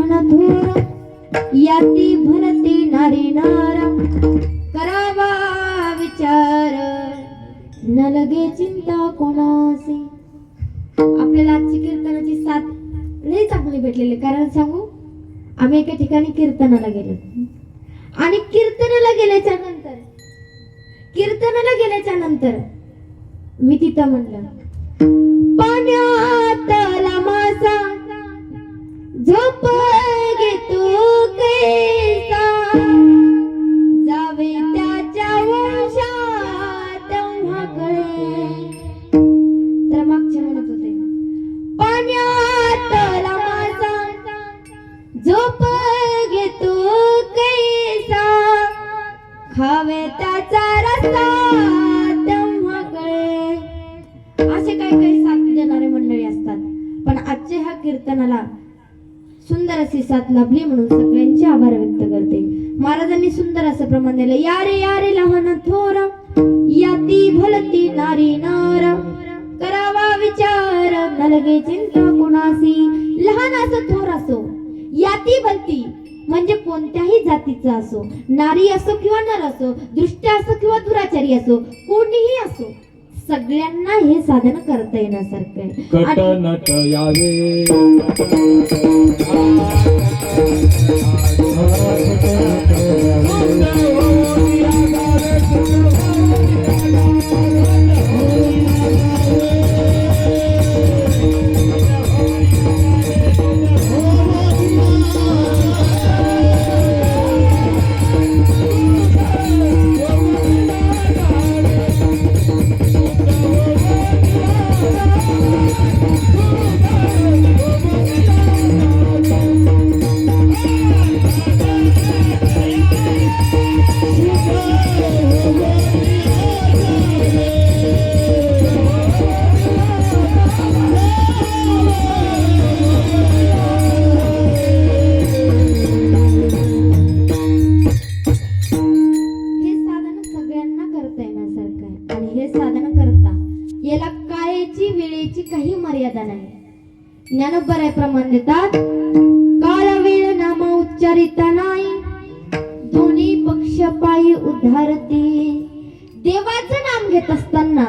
थोर याती भरती नारी नार करावा विचार न लगे चिंता कोणासी। आपल्याला आजची कीर्तनाची साथ लई चांगली भेटलेली। कारण सांगू, आम्ही एका ठिकाणी कीर्तनाला गेलो आणि कीर्तनाला गेल्याच्या नंतर मी तिथं म्हणलं, पाण्यातला मासा झोप घेतो कैसा जावे त्याच्या वंशात तेव्हा कळे। तर मागच्या म्हणत होते, पाण्यातला मासा झोप घेतो कैसा खावे त्याचा रस्ता तेव्हा कळे। असे काही साथ देणारे मंडळी असतात, पण आजच्या ह्या कीर्तनाला सुंदर अशी साथ लाभली म्हणून सगळ्यांचे आभार व्यक्त करते। महाराजांनी सुंदर असं प्रमाण दिलं, यारे यारे लहान थोर याती भलती नारी नार करावा विचार न लगे चिंता कोणासी। लहान असो थोर असो, याती भलती म्हणजे कोणत्याही जातीचा असो, नारी असो किंवा नर असो, दृष्ट असो किंवा दुराचारी असो, कोणीही असो, सगळ्यांना हे साधन करता येण्यासारखं आहे। कटनट यावे याला काळेची वेळेची काही मर्यादा नाही। ज्ञानोबा प्रमाण देतात, काळ वेळ नाम उच्चारिता नाही दोन्ही पक्ष पायी उद्धारते। देवाचं नाम घेत असताना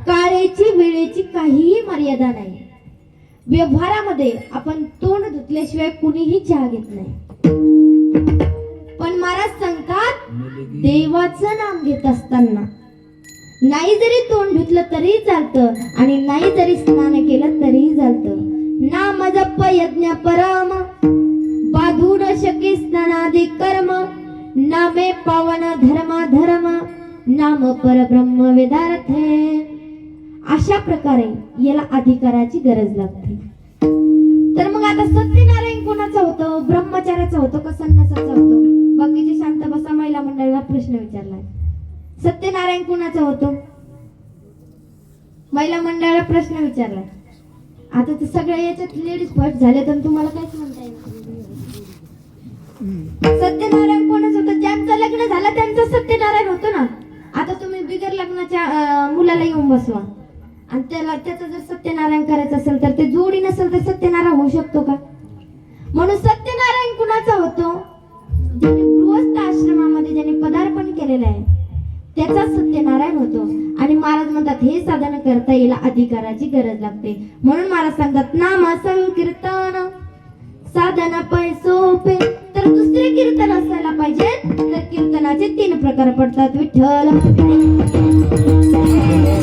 काळेची वेळेची काहीही मर्यादा नाही। व्यवहारामध्ये आपण तोंड धुतल्याशिवाय कुणीही चहा घेत नाही, पण महाराज सांगतात देवाचं नाम घेत असताना नाही जरी तोंड धुतलं तरी चालतं आणि नाही जरी स्नान केलं तरीही चालतं। नाम जप यज्ञ परम बाधू न शके स्नानादि कर्म नामे पावन धर्म नाम परब्रह्म वेदार्थ। अशा प्रकारे याला अधिकाराची गरज लागते। तर मग आता सत्यनारायण कोणाचा होतो, ब्रह्मचार्याचा होतो का संन्यासाचा होतो? बाकीचे शांत बसा, महिला मंडळाला प्रश्न विचारलाय, सत्यनारायण कुणाचा होतो? महिला मंडळाला प्रश्न विचारलाय। आता तर सगळ्या याच्यात लेडीज फर्स्ट झाले तर तुम्हाला काहीच म्हणता येणार नाही। सत्यनारायण कोणाचं होतं? ज्यांचं लग्न झालं त्यांचं सत्यनारायण होतो ना। आता तुम्ही बिगर लग्नाच्या मुलाला येऊन बसवा आणि त्याचं जर सत्यनारायण करायचं असेल तर ते जोडी नसेल तर सत्यनारायण होऊ शकतो का? म्हणून सत्यनारायण कुणाचा होतो? ज्यांनी गृहस्थ आश्रमामध्ये ज्यांनी पदार्पण केलेलं आहे त्याचा सत्यनारायण होतो। आणि महाराज म्हणतात हे साधन करता याला अधिकाराची गरज लागते। म्हणून महाराज सांगतात, नाम संकीर्तन साधन पै सोपे। तर दुसरे कीर्तन असायला पाहिजे। तर कीर्तनाचे 3 प्रकार पडतात, विठ्ठल